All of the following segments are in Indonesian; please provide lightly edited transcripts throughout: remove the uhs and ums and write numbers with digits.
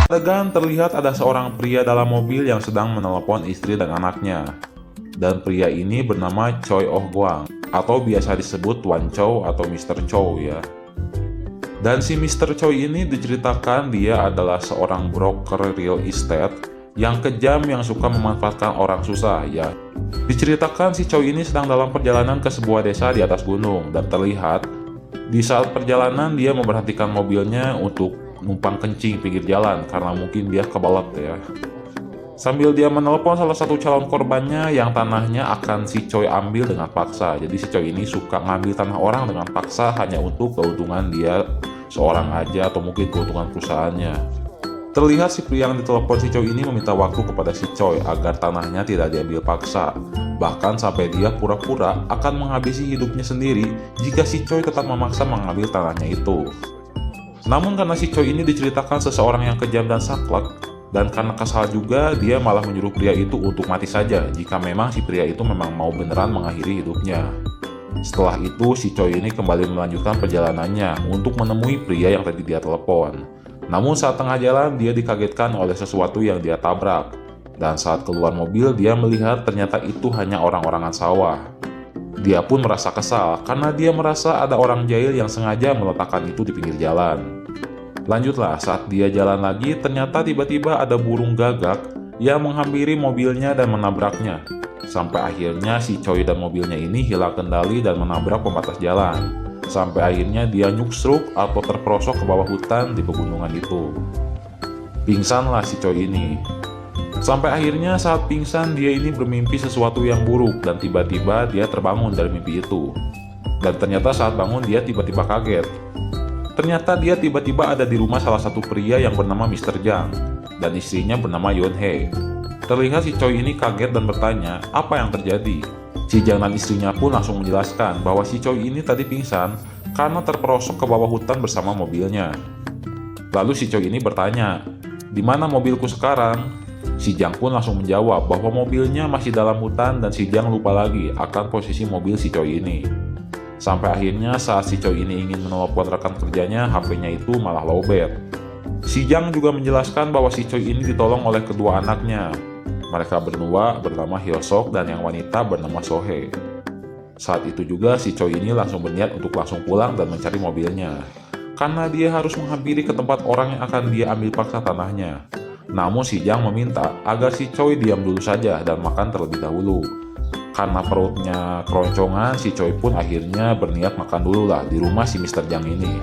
Adegan terlihat ada seorang pria dalam mobil yang sedang menelepon istri dan anaknya. Dan pria ini bernama Choi Oh Gwang, atau biasa disebut Wan Chow atau Mr. Chow ya. Dan si Mr. Chow ini diceritakan dia adalah seorang broker real estate yang kejam yang suka memanfaatkan orang susah ya. Diceritakan si Chow ini sedang dalam perjalanan ke sebuah desa di atas gunung dan terlihat di saat perjalanan dia memberhentikan mobilnya untuk numpang kencing pinggir jalan karena mungkin dia kebelet ya. Sambil dia menelepon salah satu calon korbannya yang tanahnya akan si Choi ambil dengan paksa. Jadi si Choi ini suka ngambil tanah orang dengan paksa hanya untuk keuntungan dia seorang aja atau mungkin keuntungan perusahaannya. Terlihat si pria yang ditelepon si Choi ini meminta waktu kepada si Choi agar tanahnya tidak diambil paksa. Bahkan sampai dia pura-pura akan menghabisi hidupnya sendiri jika si Choi tetap memaksa mengambil tanahnya itu. Namun karena si Choi ini diceritakan seseorang yang kejam dan saklek, dan karena kesal juga dia malah menyuruh pria itu untuk mati saja jika memang si pria itu memang mau beneran mengakhiri hidupnya. Setelah itu si Choi ini kembali melanjutkan perjalanannya untuk menemui pria yang tadi dia telepon. Namun saat tengah jalan dia dikagetkan oleh sesuatu yang dia tabrak. Dan saat keluar mobil dia melihat ternyata itu hanya orang-orangan sawah. Dia pun merasa kesal karena dia merasa ada orang jahil yang sengaja meletakkan itu di pinggir jalan. Lanjutlah, saat dia jalan lagi ternyata tiba-tiba ada burung gagak yang menghampiri mobilnya dan menabraknya. Sampai akhirnya si Choi dan mobilnya ini hilang kendali dan menabrak pembatas jalan. Sampai akhirnya dia nyuksruk atau terperosok ke bawah hutan di pegunungan itu. Pingsanlah si Choi ini. Sampai akhirnya saat pingsan dia ini bermimpi sesuatu yang buruk dan tiba-tiba dia terbangun dari mimpi itu. Dan ternyata saat bangun dia tiba-tiba kaget. Ternyata dia tiba-tiba ada di rumah salah satu pria yang bernama Mr. Jang dan istrinya bernama Yeon Hye. Terlihat si Choi ini kaget dan bertanya apa yang terjadi. Si Jang dan istrinya pun langsung menjelaskan bahwa si Choi ini tadi pingsan karena terperosok ke bawah hutan bersama mobilnya. Lalu si Choi ini bertanya, "Di mana mobilku sekarang?" Si Jang pun langsung menjawab bahwa mobilnya masih dalam hutan dan si Jang lupa lagi akan posisi mobil si Choi ini. Sampai akhirnya saat si Choi ini ingin menelepon rekan kerjanya, HP-nya itu malah lowbat. Si Jang juga menjelaskan bahwa si Choi ini ditolong oleh kedua anaknya. Mereka berdua bernama Hyosok dan yang wanita bernama Sohee. Saat itu juga si Choi ini langsung berniat untuk langsung pulang dan mencari mobilnya. Karena dia harus menghampiri ke tempat orang yang akan dia ambil paksa tanahnya. Namun si Jang meminta agar si Choi diam dulu saja dan makan terlebih dahulu. Karena perutnya keroncongan, si Choi pun akhirnya berniat makan dulu lah di rumah si Mr. Jang ini.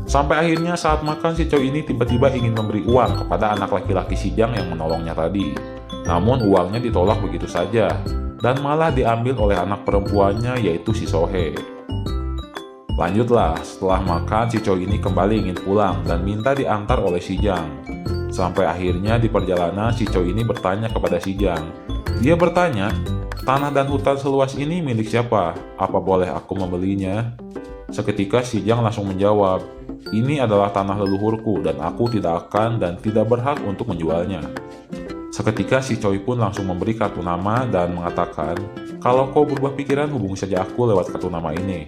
Sampai akhirnya saat makan si Choi ini tiba-tiba ingin memberi uang kepada anak laki-laki si Jang yang menolongnya tadi. Namun uangnya ditolak begitu saja dan malah diambil oleh anak perempuannya yaitu si Sohee. Lanjutlah, setelah makan si Choi ini kembali ingin pulang dan minta diantar oleh si Jang. Sampai akhirnya di perjalanan si Choi ini bertanya kepada si Jang. Dia bertanya, "Tanah dan hutan seluas ini milik siapa? Apa boleh aku membelinya?" Seketika si Jang langsung menjawab, "Ini adalah tanah leluhurku dan aku tidak akan dan tidak berhak untuk menjualnya." Seketika si Choi pun langsung memberi kartu nama dan mengatakan, "Kalau kau berubah pikiran hubungi saja aku lewat kartu nama ini."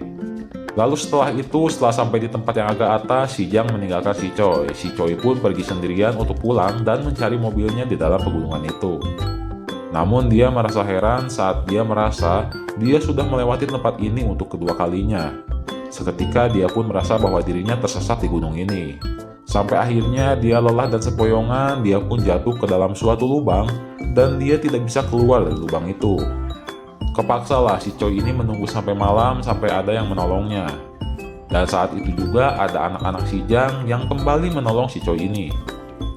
Lalu setelah itu, setelah sampai di tempat yang agak atas, si Jang meninggalkan si Choi. Si Choi pun pergi sendirian untuk pulang dan mencari mobilnya di dalam pegunungan itu. Namun dia merasa heran saat dia merasa dia sudah melewati tempat ini untuk kedua kalinya. Seketika dia pun merasa bahwa dirinya tersesat di gunung ini. Sampai akhirnya dia lelah dan sempoyongan, dia pun jatuh ke dalam suatu lubang dan dia tidak bisa keluar dari lubang itu. Kepaksalah si Choi ini menunggu sampai malam sampai ada yang menolongnya. Dan saat itu juga ada anak-anak si Jang yang kembali menolong si Choi ini.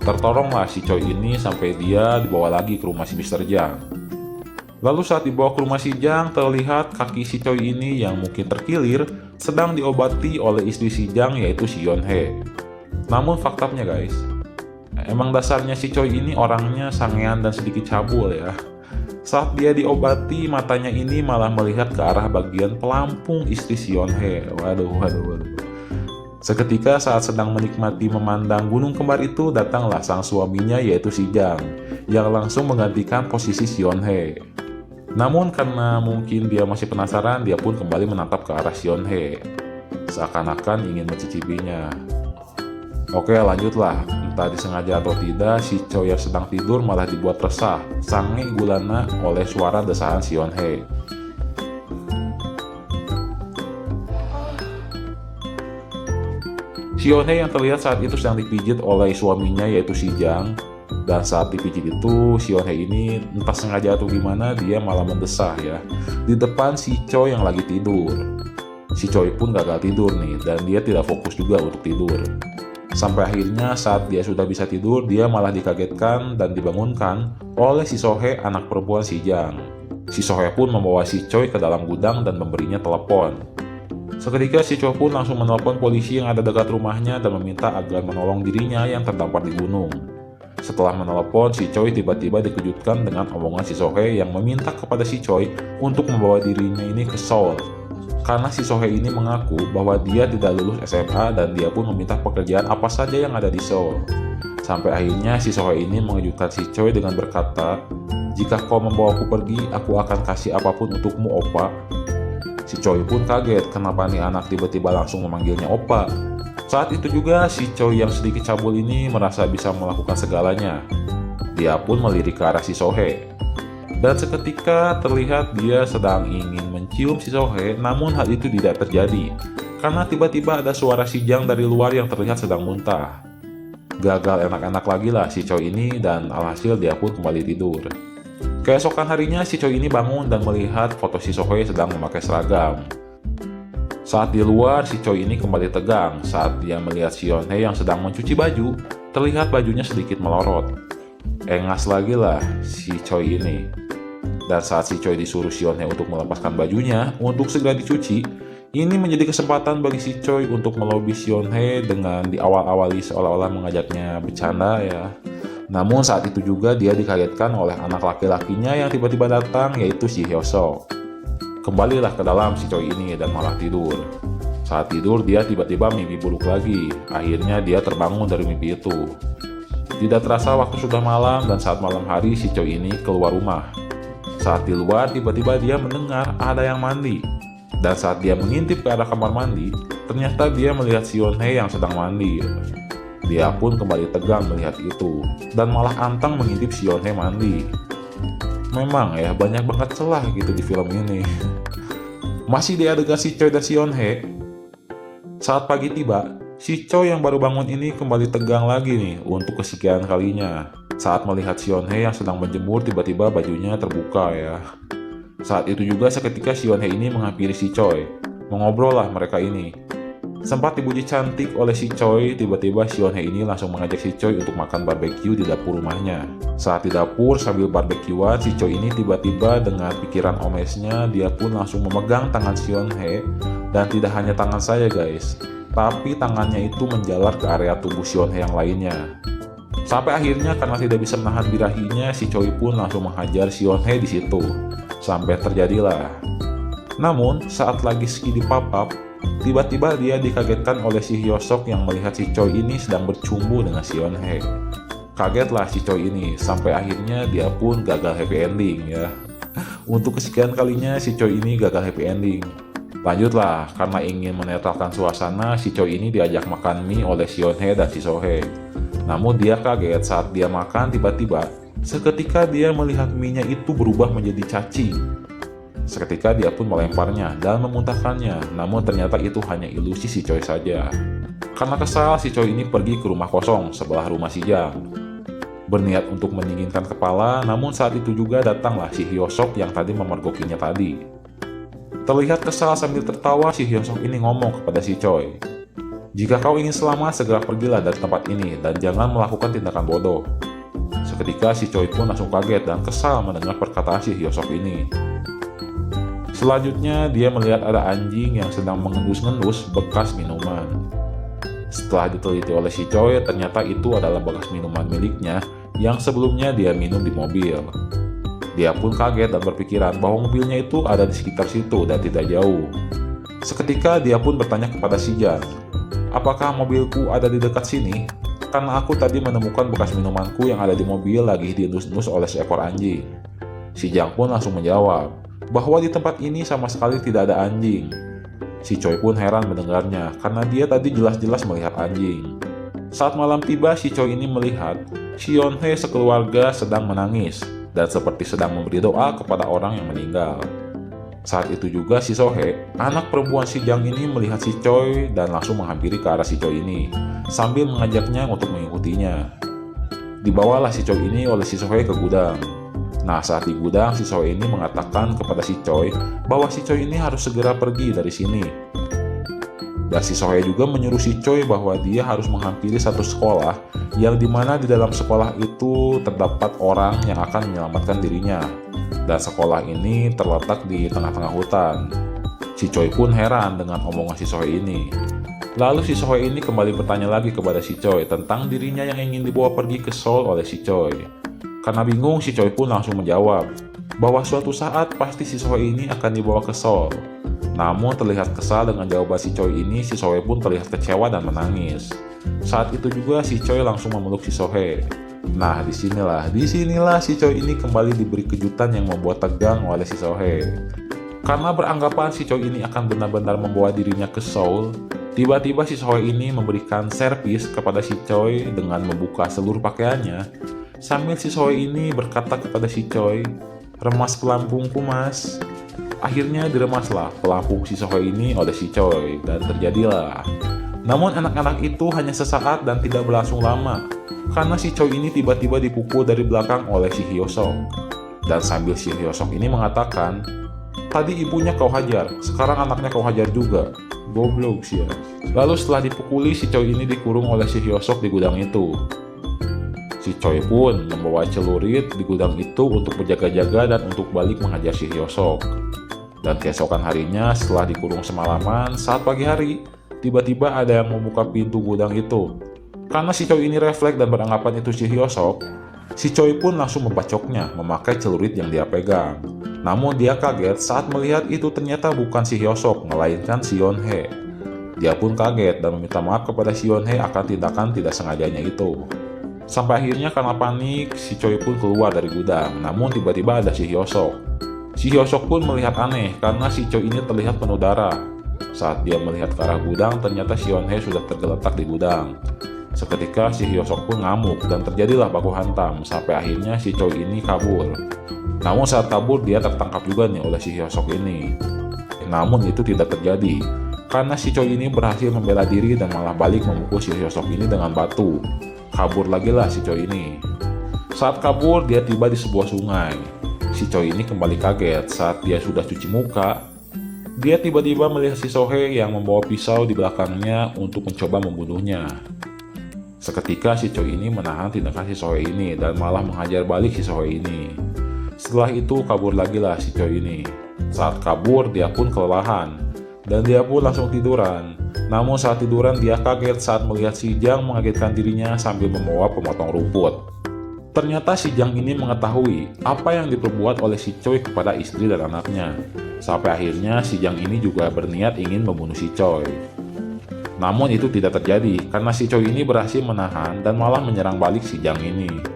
Tertolonglah si Choi ini sampai dia dibawa lagi ke rumah si Mr. Jang. Lalu saat dibawa ke rumah si Jang, terlihat kaki si Choi ini yang mungkin terkilir sedang diobati oleh istri si Jang yaitu si Yeon Hye. Namun faktanya guys, emang dasarnya si Choi ini orangnya sangean dan sedikit cabul ya. Saat dia diobati, matanya ini malah melihat ke arah bagian pelampung istri si Yeon Hye. Waduh. Seketika saat sedang menikmati memandang gunung kembar itu, datanglah sang suaminya yaitu si Jang, yang langsung menggantikan posisi si Yeon Hye. Namun karena mungkin dia masih penasaran, dia pun kembali menatap ke arah Sionhe, seakan-akan ingin mencicipinya. Oke, lanjutlah. Entah disengaja atau tidak, si Choi yang sedang tidur malah dibuat resah, sange gulana oleh suara desahan Sionhe. Sionhe yang terlihat saat itu sedang dipijit oleh suaminya yaitu si Jang. Dan saat dipijit itu, Sionhe ini entah sengaja atau gimana dia malah mendesah ya di depan si Choi yang lagi tidur. Si Choi pun gagal tidur nih dan dia tidak fokus juga untuk tidur. Sampai akhirnya saat dia sudah bisa tidur, dia malah dikagetkan dan dibangunkan oleh si Sohe, anak perempuan si Jang. Si Sohe pun membawa si Choi ke dalam gudang dan memberinya telepon. Seketika si Choi pun langsung menelpon polisi yang ada dekat rumahnya dan meminta agar menolong dirinya yang terdampar di gunung. Setelah menelepon, si Choi tiba-tiba dikejutkan dengan omongan si Sohe yang meminta kepada si Choi untuk membawa dirinya ini ke Seoul. Karena si Sohe ini mengaku bahwa dia tidak lulus SMA dan dia pun meminta pekerjaan apa saja yang ada di Seoul. Sampai akhirnya si Sohe ini mengejutkan si Choi dengan berkata, "Jika kau membawaku pergi, aku akan kasih apapun untukmu, Opa." Si Choi pun kaget kenapa nih anak tiba-tiba langsung memanggilnya Opa. Saat itu juga si Choi yang sedikit cabul ini merasa bisa melakukan segalanya. Dia pun melirik ke arah si Sohe. Dan seketika terlihat dia sedang ingin mencium si Sohe, namun hal itu tidak terjadi. Karena tiba-tiba ada suara si Jang dari luar yang terlihat sedang muntah. Gagal enak-enak lagi lah si Choi ini dan alhasil dia pun kembali tidur. Keesokan harinya si Choi ini bangun dan melihat foto si Sohe sedang memakai seragam. Saat di luar, si Choi ini kembali tegang saat dia melihat Sionhe yang sedang mencuci baju, terlihat bajunya sedikit melorot. Engas lagi lah si Choi ini. Dan saat si Choi disuruh Sionhe untuk melepaskan bajunya untuk segera dicuci, ini menjadi kesempatan bagi si Choi untuk melobi Sionhe dengan diawal-awali seolah-olah mengajaknya bercanda ya. Namun saat itu juga dia dikagetkan oleh anak laki-lakinya yang tiba-tiba datang yaitu si Hyosok. Kembalilah ke dalam si Choi ini dan malah tidur. Saat tidur dia tiba-tiba mimpi buruk lagi. Akhirnya dia terbangun dari mimpi itu. Tidak terasa waktu sudah malam dan saat malam hari si Choi ini keluar rumah. Saat di luar tiba-tiba dia mendengar ada yang mandi. Dan saat dia mengintip ke arah kamar mandi, ternyata dia melihat Sionhe yang sedang mandi. Dia pun kembali tegang melihat itu dan malah antang mengintip Sionhe mandi. Memang ya banyak banget celah gitu di film ini. Masih di adegan si Choi dan Sionhe. Saat pagi tiba, si Choi yang baru bangun ini kembali tegang lagi nih untuk kesekian kalinya. Saat melihat Sionhe yang sedang menjemur tiba-tiba bajunya terbuka ya. Saat itu juga seketika Sionhe ini menghampiri si Choi. Mengobrol lah mereka ini. Sempat dipuji cantik oleh si Choi, tiba-tiba Sionhe ini langsung mengajak si Choi untuk makan barbeque di dapur rumahnya. Saat di dapur sambil barbekyuan, si Choi ini tiba-tiba dengan pikiran omesnya, dia pun langsung memegang tangan Sionhe. Dan tidak hanya tangan saya guys, tapi tangannya itu menjalar ke area tubuh Sionhe yang lainnya. Sampai akhirnya karena tidak bisa menahan birahinya, si Choi pun langsung menghajar Sionhe di situ. Sampai terjadilah. Namun saat lagi ski dipapap, tiba-tiba dia dikagetkan oleh si Hyosok yang melihat si Choi ini sedang bercumbu dengan Sionhe. Kagetlah si Choi ini, sampai akhirnya dia pun gagal happy ending ya. Untuk kesekian kalinya si Choi ini gagal happy ending. Lanjutlah, karena ingin menetralkan suasana, si Choi ini diajak makan mie oleh Sionhe dan si Sohe. Namun dia kaget saat dia makan tiba-tiba, seketika dia melihat mie-nya itu berubah menjadi cacing. Seketika dia pun melemparnya dan memuntahkannya, namun ternyata itu hanya ilusi si Choi saja. Karena kesal, si Choi ini pergi ke rumah kosong sebelah rumah si Jang. Berniat untuk mendinginkan kepala, namun saat itu juga datanglah si Hyosok yang tadi memergokinya tadi. Terlihat kesal sambil tertawa, si Hyosok ini ngomong kepada si Choi, "Jika kau ingin selamat, segera pergilah dari tempat ini dan jangan melakukan tindakan bodoh." Seketika si Choi pun langsung kaget dan kesal mendengar perkataan si Hyosok ini. Selanjutnya dia melihat ada anjing yang sedang mengendus-ngendus bekas minuman. Setelah diteliti oleh si Choi, ternyata itu adalah bekas minuman miliknya yang sebelumnya dia minum di mobil. Dia pun kaget dan berpikiran bahwa mobilnya itu ada di sekitar situ dan tidak jauh. Seketika dia pun bertanya kepada si Jang, "Apakah mobilku ada di dekat sini? Karena aku tadi menemukan bekas minumanku yang ada di mobil lagi diendus-endus oleh seekor anjing." Si Jang pun langsung menjawab bahwa di tempat ini sama sekali tidak ada anjing. Si Choi pun heran mendengarnya karena dia tadi jelas-jelas melihat anjing. Saat malam tiba, si Choi ini melihat si Yeon-hye sekeluarga sedang menangis dan seperti sedang memberi doa kepada orang yang meninggal. Saat itu juga si Sohee, anak perempuan si Jang ini melihat si Choi dan langsung menghampiri ke arah si Choi ini sambil mengajaknya untuk mengikutinya. Dibawalah si Choi ini oleh si Sohee ke gudang. Nah, saat di gudang, si Sohee ini mengatakan kepada si Choi bahwa si Choi ini harus segera pergi dari sini. Dan si Sohee juga menyuruh si Choi bahwa dia harus menghampiri satu sekolah yang dimana di dalam sekolah itu terdapat orang yang akan menyelamatkan dirinya. Dan sekolah ini terletak di tengah-tengah hutan. Si Choi pun heran dengan omongan si Sohee ini. Lalu si Sohee ini kembali bertanya lagi kepada si Choi tentang dirinya yang ingin dibawa pergi ke Seoul oleh si Choi. Karena bingung, si Choi pun langsung menjawab bahwa suatu saat pasti si Sohee ini akan dibawa ke Seoul. Namun terlihat kesal dengan jawaban si Choi ini, si Sohee pun terlihat kecewa dan menangis. Saat itu juga si Choi langsung memeluk si Sohee. Nah, disinilah si Choi ini kembali diberi kejutan yang membuat tegang oleh si Sohee. Karena beranggapan si Choi ini akan benar-benar membawa dirinya ke Seoul, tiba-tiba si Sohee ini memberikan servis kepada si Choi dengan membuka seluruh pakaiannya. Sambil si Sohee ini berkata kepada si Choi, "Remas pelampungku, mas." Akhirnya diremaslah pelampung si Sohee ini oleh si Choi dan terjadilah. Namun anak-anak itu hanya sesaat dan tidak berlangsung lama, karena si Choi ini tiba-tiba dipukul dari belakang oleh si Hyosok. Dan sambil si Hyosok ini mengatakan, "Tadi ibunya kau hajar, sekarang anaknya kau hajar juga." Goblok sih ya. Lalu setelah dipukuli, si Choi ini dikurung oleh si Hyosok di gudang itu. Si Choi pun membawa celurit di gudang itu untuk berjaga-jaga dan untuk balik menghajar si Hyosok. Dan keesokan harinya setelah dikurung semalaman, saat pagi hari, tiba-tiba ada yang membuka pintu gudang itu. Karena si Choi ini refleks dan beranggapan itu si Hyosok, si Choi pun langsung membacoknya memakai celurit yang dia pegang. Namun dia kaget saat melihat itu ternyata bukan si Hyosok, melainkan si Yeon-hye. Dia pun kaget dan meminta maaf kepada si Yeon-hye akan tindakan tidak sengajanya itu. Sampai akhirnya karena panik, si Choi pun keluar dari gudang. Namun tiba-tiba ada si Hyosok. Si Hyosok pun melihat aneh karena si Choi ini terlihat penuh darah. Saat dia melihat ke arah gudang, ternyata si Yeon-hye sudah tergeletak di gudang. Seketika si Hyosok pun ngamuk dan terjadilah baku hantam sampai akhirnya si Choi ini kabur. Namun saat kabur dia tertangkap juga nih oleh si Hyosok ini. Namun itu tidak terjadi karena si Choi ini berhasil membela diri dan malah balik memukul si Hyosok ini dengan batu. Kabur lagi lah si Choi ini. Saat kabur, dia tiba di sebuah sungai. Si Choi ini kembali kaget saat dia sudah cuci muka. Dia tiba-tiba melihat si Sohee yang membawa pisau di belakangnya untuk mencoba membunuhnya. Seketika si Choi ini menahan tindakan si Sohee ini dan malah menghajar balik si Sohee ini. Setelah itu kabur lagi lah si Choi ini. Saat kabur, dia pun kelelahan dan dia pun langsung tiduran. Namun saat tiduran dia kaget saat melihat si Jang mengagetkan dirinya sambil membawa pemotong rumput. Ternyata si Jang ini mengetahui apa yang diperbuat oleh si Choi kepada istri dan anaknya. Sampai akhirnya si Jang ini juga berniat ingin membunuh si Choi. Namun itu tidak terjadi karena si Choi ini berhasil menahan dan malah menyerang balik si Jang ini.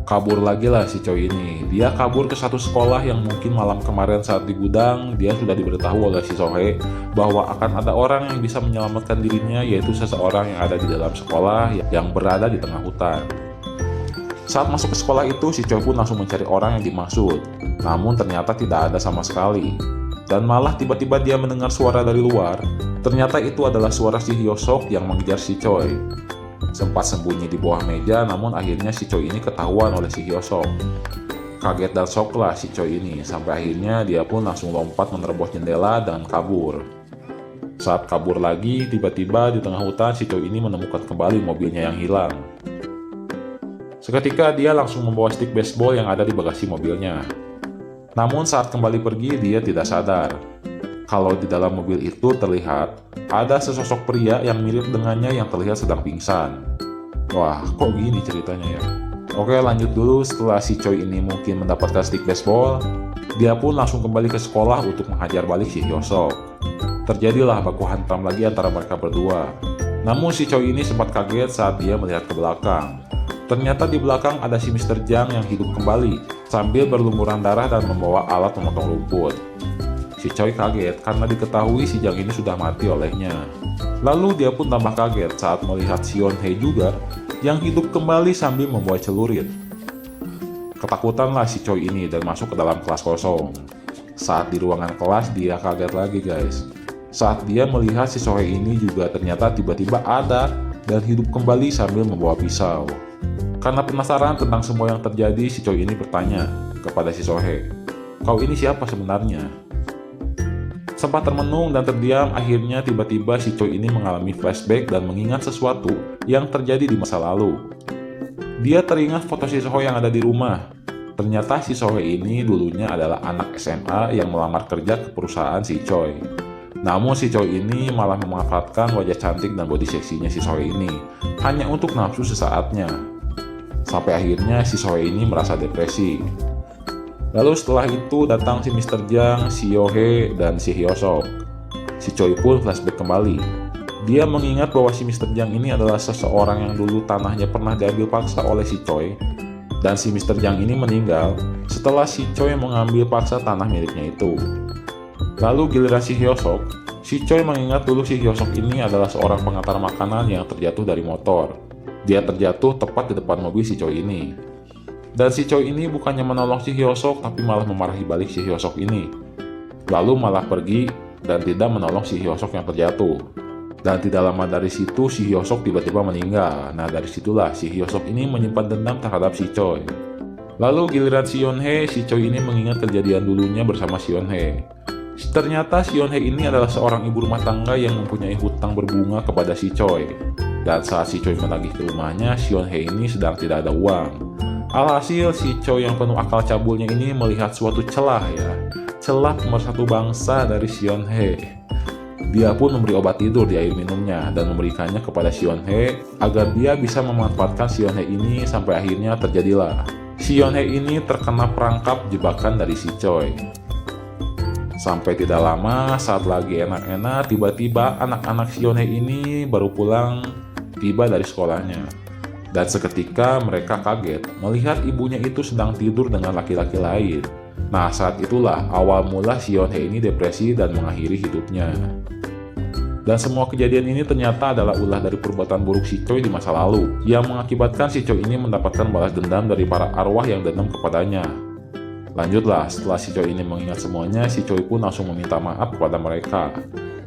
Kabur lagi lah si Choi ini. Dia kabur ke satu sekolah yang mungkin malam kemarin saat di gudang dia sudah diberitahu oleh si Sohee bahwa akan ada orang yang bisa menyelamatkan dirinya, yaitu seseorang yang ada di dalam sekolah yang berada di tengah hutan. Saat masuk ke sekolah itu, si Choi pun langsung mencari orang yang dimaksud. Namun ternyata tidak ada sama sekali. Dan malah tiba-tiba dia mendengar suara dari luar. Ternyata itu adalah suara si Hyosok yang mengejar si Choi. Sempat sembunyi di bawah meja, namun akhirnya si Choi ini ketahuan oleh si Hyosok. Kaget dan shock lah si Choi ini, sampai akhirnya dia pun langsung lompat menerobos jendela dan kabur. Saat kabur lagi, tiba-tiba di tengah hutan si Choi ini menemukan kembali mobilnya yang hilang. Seketika dia langsung membawa stick baseball yang ada di bagasi mobilnya. Namun saat kembali pergi dia tidak sadar kalau di dalam mobil itu terlihat ada sesosok pria yang mirip dengannya yang terlihat sedang pingsan. Wah, kok gini ceritanya ya? Oke, lanjut dulu. Setelah si Choi ini mungkin mendapatkan stick baseball, dia pun langsung kembali ke sekolah untuk menghajar balik si Hyosok. Terjadilah baku hantam lagi antara mereka berdua. Namun si Choi ini sempat kaget saat dia melihat ke belakang. Ternyata di belakang ada si Mr. Jang yang hidup kembali. sambil berlumuran darah dan membawa alat memotong rumput. Si Choi kaget karena diketahui si Jang ini sudah mati olehnya. Lalu dia pun tambah kaget saat melihat Sion Hye juga yang hidup kembali sambil membawa celurit. Ketakutanlah si Choi ini dan masuk ke dalam kelas kosong. Saat di ruangan kelas dia kaget lagi guys. Saat dia melihat si Sohei ini juga ternyata tiba-tiba ada dan hidup kembali sambil membawa pisau. Karena penasaran tentang semua yang terjadi, si Choi ini bertanya kepada si Sohei, "Kau ini siapa sebenarnya?" Sempat termenung dan terdiam, akhirnya tiba-tiba si Choi ini mengalami flashback dan mengingat sesuatu yang terjadi di masa lalu. Dia teringat foto si Sohei yang ada di rumah. Ternyata si Sohei ini dulunya adalah anak SMA yang melamar kerja ke perusahaan si Choi. Namun si Choi ini malah memanfaatkan wajah cantik dan body seksinya si Sohei ini hanya untuk nafsu sesaatnya. Sampai akhirnya si Sohei ini merasa depresi. Lalu setelah itu datang si Mr. Jang, si Yohei, dan si Hyosok. Si Choi pun flashback kembali. Dia mengingat bahwa si Mr. Jang ini adalah seseorang yang dulu tanahnya pernah diambil paksa oleh si Choi. Dan si Mr. Jang ini meninggal setelah si Choi mengambil paksa tanah miliknya itu. Lalu giliran si Hyosok, si Choi mengingat dulu si Hyosok ini adalah seorang pengantar makanan yang terjatuh dari motor. Dia terjatuh tepat di depan mobil si Choi ini. Dan si Choi ini bukannya menolong si Hyosok tapi malah memarahi balik si Hyosok ini. Lalu malah pergi dan tidak menolong si Hyosok yang terjatuh. Dan tidak lama dari situ si Hyosok tiba-tiba meninggal. Nah dari situlah si Hyosok ini menyimpan dendam terhadap si Choi. Lalu giliran Sion Hye, si Choi ini mengingat kejadian dulunya bersama Sion Hye. Ternyata Sion Hye ini adalah seorang ibu rumah tangga yang mempunyai hutang berbunga kepada si Choi. Dan saat si Choi menagih ke rumahnya, Sion Hye ini sedang tidak ada uang. Alhasil si Choi yang penuh akal cabulnya ini melihat suatu celah pemersatu bangsa dari Sion Hye. Dia pun memberi obat tidur di air minumnya dan memberikannya kepada Sion Hye agar dia bisa memanfaatkan Sion Hye ini sampai akhirnya terjadilah. Sion Hye ini terkena perangkap jebakan dari si Choi. Sampai tidak lama saat lagi enak-enak tiba-tiba anak-anak Sion Hye ini baru pulang tiba dari sekolahnya. Dan seketika mereka kaget melihat ibunya itu sedang tidur dengan laki-laki lain. Nah saat itulah awal mula Sion Hye ini depresi dan mengakhiri hidupnya. Dan semua kejadian ini ternyata adalah ulah dari perbuatan buruk si Choi di masa lalu yang mengakibatkan si Choi ini mendapatkan balas dendam dari para arwah yang dendam kepadanya. Lanjutlah, setelah si Choi ini mengingat semuanya, si Choi pun langsung meminta maaf kepada mereka.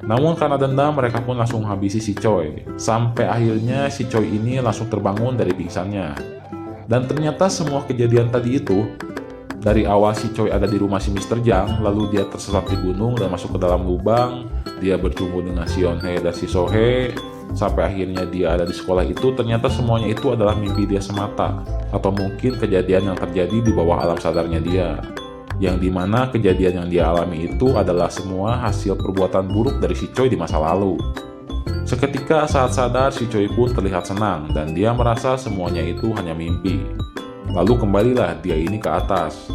Namun karena dendam, mereka pun langsung menghabisi si Choi. Sampai akhirnya si Choi ini langsung terbangun dari pingsannya. Dan ternyata semua kejadian tadi itu, dari awal si Choi ada di rumah si Mr. Jang, lalu dia tersesat di gunung dan masuk ke dalam lubang, dia bertemu dengan Sion Hye dan si Sohei, sampai akhirnya dia ada di sekolah itu, ternyata semuanya itu adalah mimpi dia semata. Atau mungkin kejadian yang terjadi di bawah alam sadarnya dia. Yang dimana kejadian yang dia alami itu adalah semua hasil perbuatan buruk dari si Choi di masa lalu. Seketika saat sadar, si Choi pun terlihat senang dan dia merasa semuanya itu hanya mimpi. Lalu kembalilah dia ini ke atas.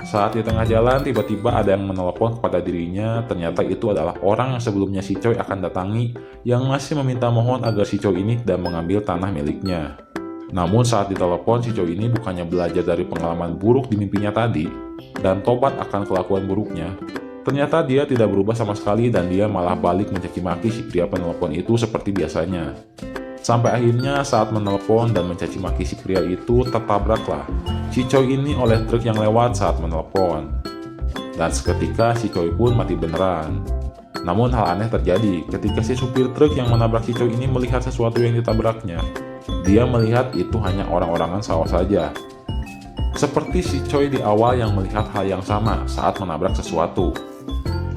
Saat di tengah jalan, tiba-tiba ada yang menelepon kepada dirinya. Ternyata itu adalah orang yang sebelumnya si Choi akan datangi, yang masih meminta mohon agar si Choi ini tidak mengambil tanah miliknya. Namun saat ditelepon, si Choi ini bukannya belajar dari pengalaman buruk di mimpinya tadi dan tobat akan kelakuan buruknya, ternyata dia tidak berubah sama sekali dan dia malah balik mencaci maki si pria penelpon itu seperti biasanya. Sampai akhirnya saat menelpon dan mencaci maki si pria itu, tertabraklah si Choi ini oleh truk yang lewat saat menelpon. Dan seketika si Choi pun mati beneran. Namun hal aneh terjadi ketika si supir truk yang menabrak si Choi ini melihat sesuatu yang ditabraknya. Dia melihat itu hanya orang-orangan sawah saja. Seperti si Choi di awal yang melihat hal yang sama saat menabrak sesuatu.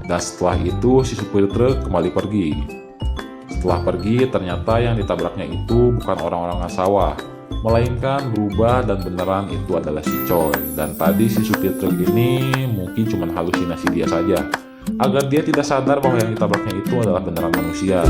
Dan setelah itu si supir truk kembali pergi. Setelah pergi, ternyata yang ditabraknya itu bukan orang-orangan sawah, melainkan berubah dan beneran itu adalah si Choi. Dan tadi si supir truk ini mungkin cuma halusinasi dia saja, agar dia tidak sadar bahwa yang ditabraknya itu adalah beneran manusia.